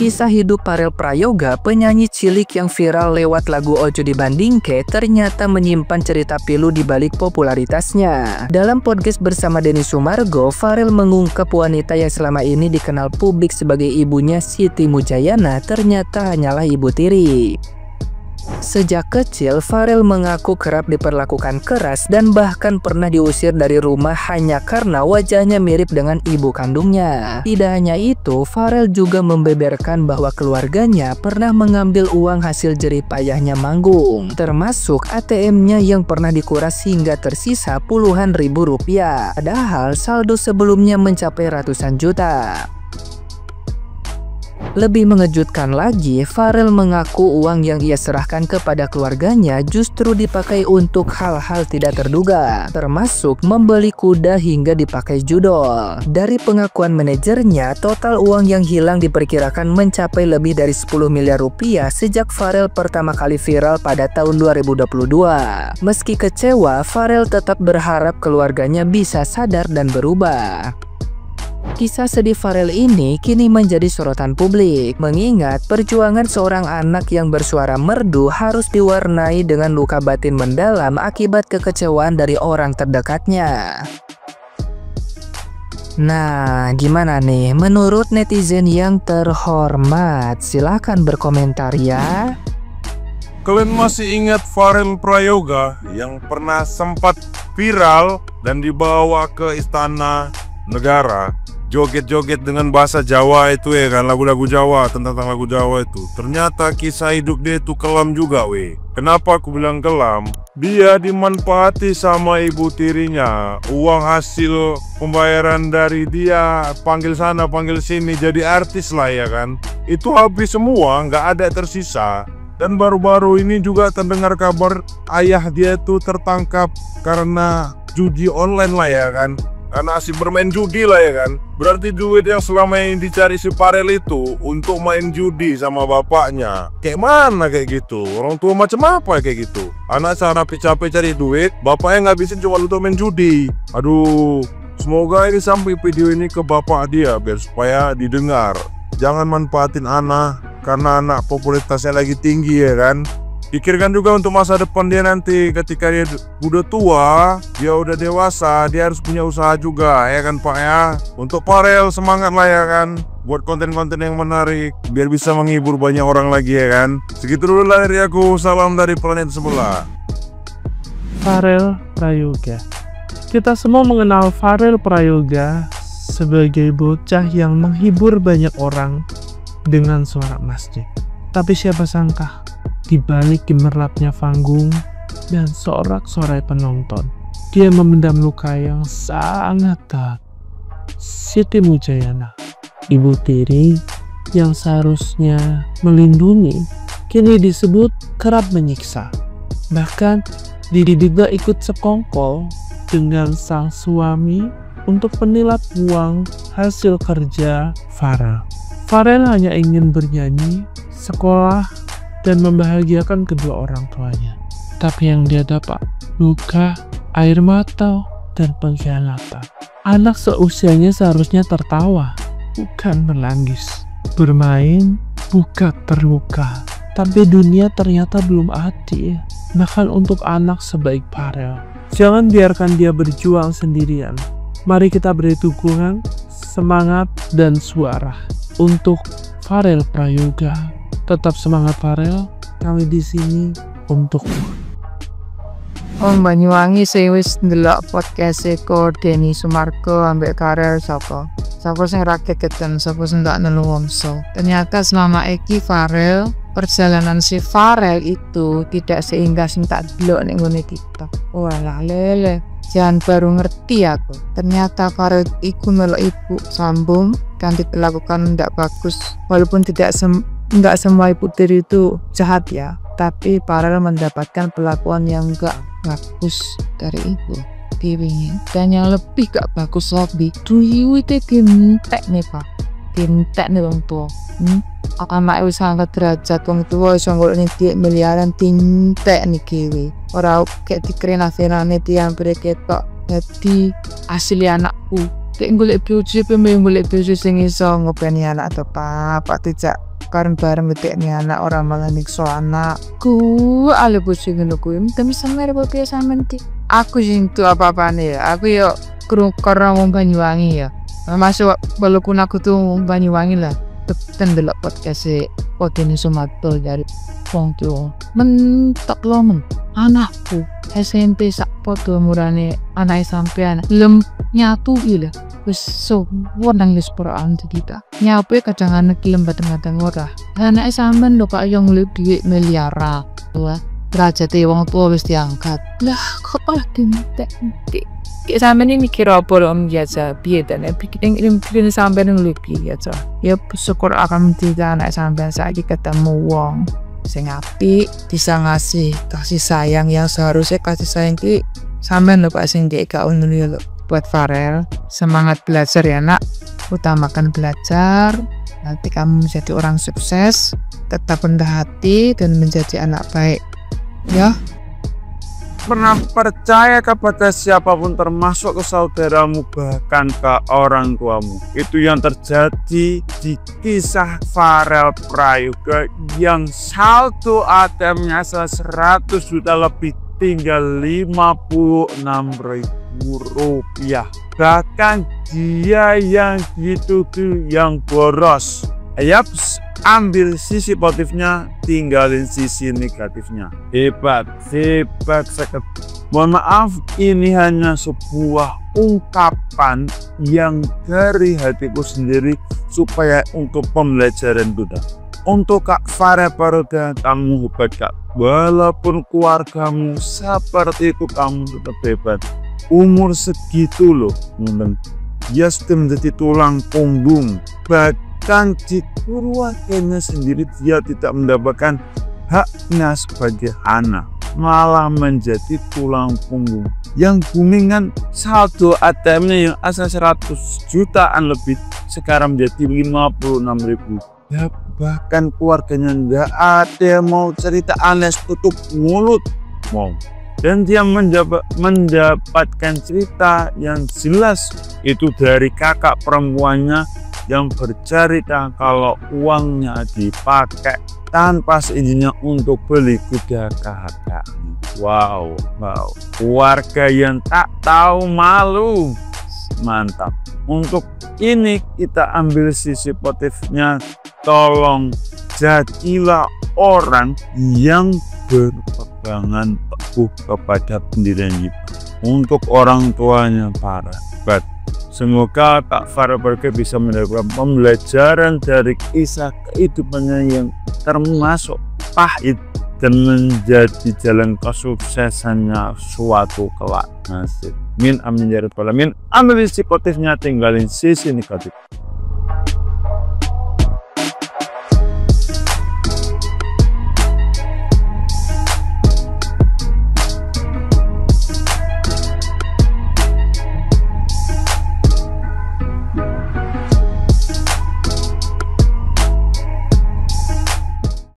Kisah hidup Farel Prayoga, penyanyi cilik yang viral lewat lagu Ojo Dibandingke, ternyata menyimpan cerita pilu di balik popularitasnya. Dalam podcast bersama Denny Sumargo, Farel mengungkap wanita yang selama ini dikenal publik sebagai ibunya Siti Mujayana ternyata hanyalah ibu tiri. Sejak kecil, Farel mengaku kerap diperlakukan keras dan bahkan pernah diusir dari rumah hanya karena wajahnya mirip dengan ibu kandungnya. Tidak hanya itu, Farel juga membeberkan bahwa keluarganya pernah mengambil uang hasil jerih payahnya manggung, termasuk ATM-nya yang pernah dikuras hingga tersisa puluhan ribu rupiah. Padahal saldo sebelumnya mencapai ratusan juta. Lebih mengejutkan lagi, Farel mengaku uang yang ia serahkan kepada keluarganya justru dipakai untuk hal-hal tidak terduga, termasuk membeli kuda hingga dipakai judol. Dari pengakuan manajernya, total uang yang hilang diperkirakan mencapai lebih dari 10 miliar rupiah sejak Farel pertama kali viral pada tahun 2022. Meski kecewa, Farel tetap berharap keluarganya bisa sadar dan berubah. Kisah sedih Farel ini kini menjadi sorotan publik, mengingat perjuangan seorang anak yang bersuara merdu harus diwarnai dengan luka batin mendalam akibat kekecewaan dari orang terdekatnya. Nah, gimana nih menurut netizen yang terhormat? Silahkan berkomentar ya. Kalian masih ingat Farel Prayoga yang pernah sempat viral dan dibawa ke istana negara? Joget-joget dengan bahasa Jawa itu ya kan, lagu-lagu Jawa, tentang lagu Jawa itu. Ternyata kisah hidup dia itu kelam juga weh. Kenapa aku bilang kelam? Dia dimanfaati sama ibu tirinya. Uang hasil pembayaran dari dia, panggil sana panggil sini, jadi artis lah ya kan. Itu habis semua, nggak ada tersisa. Dan baru-baru ini juga terdengar kabar ayah dia tuh tertangkap karena judi online lah ya kan. Karena asik bermain judi lah ya kan. Berarti duit yang selama ini dicari si Farel itu untuk main judi sama bapaknya. Kayak mana kayak gitu? Orang tua macam apa kayak gitu? Anak cara capek cari duit, bapaknya ngabisin cuma untuk main judi. Aduh, semoga ini sampai video ini ke bapak dia biar supaya didengar. Jangan manfaatin anak karena anak popularitasnya lagi tinggi ya kan. Pikirkan juga untuk masa depan dia nanti, ketika dia udah tua, dia udah dewasa, dia harus punya usaha juga ya kan Pak ya. Untuk Farel semangat lah ya kan, buat konten-konten yang menarik biar bisa menghibur banyak orang lagi ya kan. Segitu dulu lah dari aku, salam dari planet sebelah. Farel Prayoga. Kita semua mengenal Farel Prayoga sebagai bocah yang menghibur banyak orang dengan suara masjid. Tapi siapa sangka, di balik gemerlapnya panggung dan sorak-sorai penonton, dia memendam luka yang sangat dalam. Siti Mujayana, ibu tiri yang seharusnya melindungi, kini disebut kerap menyiksa. Bahkan dididik ikut sekongkol dengan sang suami untuk menilap uang hasil kerja Farel. Farel hanya ingin bernyanyi, sekolah, dan membahagiakan kedua orang tuanya. Tapi yang dia dapat, luka, air mata, dan pengkhianatan. Anak seusianya seharusnya tertawa, bukan menangis. Bermain, bukan terluka. Tapi dunia ternyata belum adil, bahkan untuk anak sebaik Farel. Jangan biarkan dia berjuang sendirian. Mari kita beri dukungan, semangat, dan suara untuk Farel Prayoga. Tetap semangat Farel, kami di sini untukmu. Wong Banyuwangi sing wis ndelok podcast eko Denny Sumargo ambek Farel sapa sing ra keketen, sapa sing ndak nelu wongso. Ternyata selama iki Farel, perjalanan si Farel itu tidak seindah sing tak delok ning ngene TikTok. Walah lele, jangan baru ngerti aku. Ternyata Farel iku melok ibu sambung kan dilakukan ndak bagus. Walaupun nggak semua ibu tiri itu jahat ya, tapi Farel mendapatkan perlakuan yang nggak bagus dari ibu tirinya. Dan yang lebih gak bagus lagi, duitnya dintek nih Pak, dintek nih orang tua. Anak wis angkat derajat wong tua iso golek duit miliaran dintek nih kiwi. Ora kayak dikrenasirane tiang ketok. Jadi asli anakku. Tek golek bojo pembe golek bojo sing iso ngopeni anak atau apa tidak karena bareng betek nih anak orang malah nikso anakku ale pusing ngono kuwi tapi sampe apa sampean ki aku sing tu apa-apane ya aku yo karena wong Banyuwangi ya masuk walaupun aku tuh wong Banyuwangi lah tetep delok podcast Deni Sumargo dari wong tuh mentok lomen anakku SMP sak podo murane anak sampean lem nyatu gila wis so nangis peraan kita nyape kadang-kadang kilem batang-batang ora anak sampean lho Pak yang ngelip duit miliara wah derajat wong tua wis diangkat lah kok malah dintek kayak sampean ini mikir apa lho biasa piye dan pikirin sampean ngelip biasa ya syukur akan tidak anak sampean saiki ketemu wong sing apik bisa ngasih kasih sayang yang seharusnya kasih sayang ki sampean lho Pak sing gak ngono lho. Buat Farel, semangat belajar ya nak, utamakan belajar, nanti kamu menjadi orang sukses, tetap rendah hati dan menjadi anak baik ya. Pernah percaya kepada siapapun termasuk ke saudaramu bahkan ke orang tuamu. Itu yang terjadi di kisah Farel Prayoga yang saldo ATM-nya 100 juta lebih tinggal 56.000 rupiah. Bahkan dia yang gitu tuh yang boros. Yaps, ambil sisi positifnya, tinggalin sisi negatifnya. Hebat sekali. Mohon maaf, ini hanya sebuah ungkapan yang dari hatiku sendiri supaya untuk pembelajaran Buddha. Untuk Kak Farel Prayoga, kamu hebat Kak. Walaupun keluargamu seperti itu, kamu tetap hebat. Umur segitu loh, dia sudah menjadi tulang punggung. Bahkan di keluarganya sendiri dia tidak mendapatkan haknya sebagai anak, malah menjadi tulang punggung. Yang booming saldo ATM-nya yang asal 100 jutaan lebih sekarang menjadi 56.000. Ya, bahkan keluarganya nggak ada yang mau cerita alias tutup mulut mau. Dan dia mendapatkan cerita yang jelas itu dari kakak perempuannya yang bercerita kalau uangnya dipakai tanpa seizinnya untuk beli kuda kakak. Wow, keluarga yang tak tahu malu. Mantap. Untuk ini kita ambil sisi positifnya, tolong jadilah orang yang berpegangan teguh kepada pendirian kita. Untuk orang tuanya para hebat. Semoga Kak Farel Prayoga bisa mendapatkan pembelajaran dari kisah kehidupannya yang termasuk pahit dan menjadi jalan kesuksesannya suatu kelak nasib. Amin ya rabbal alamin. Ambil sisi positifnya, tinggalin sisi negatif.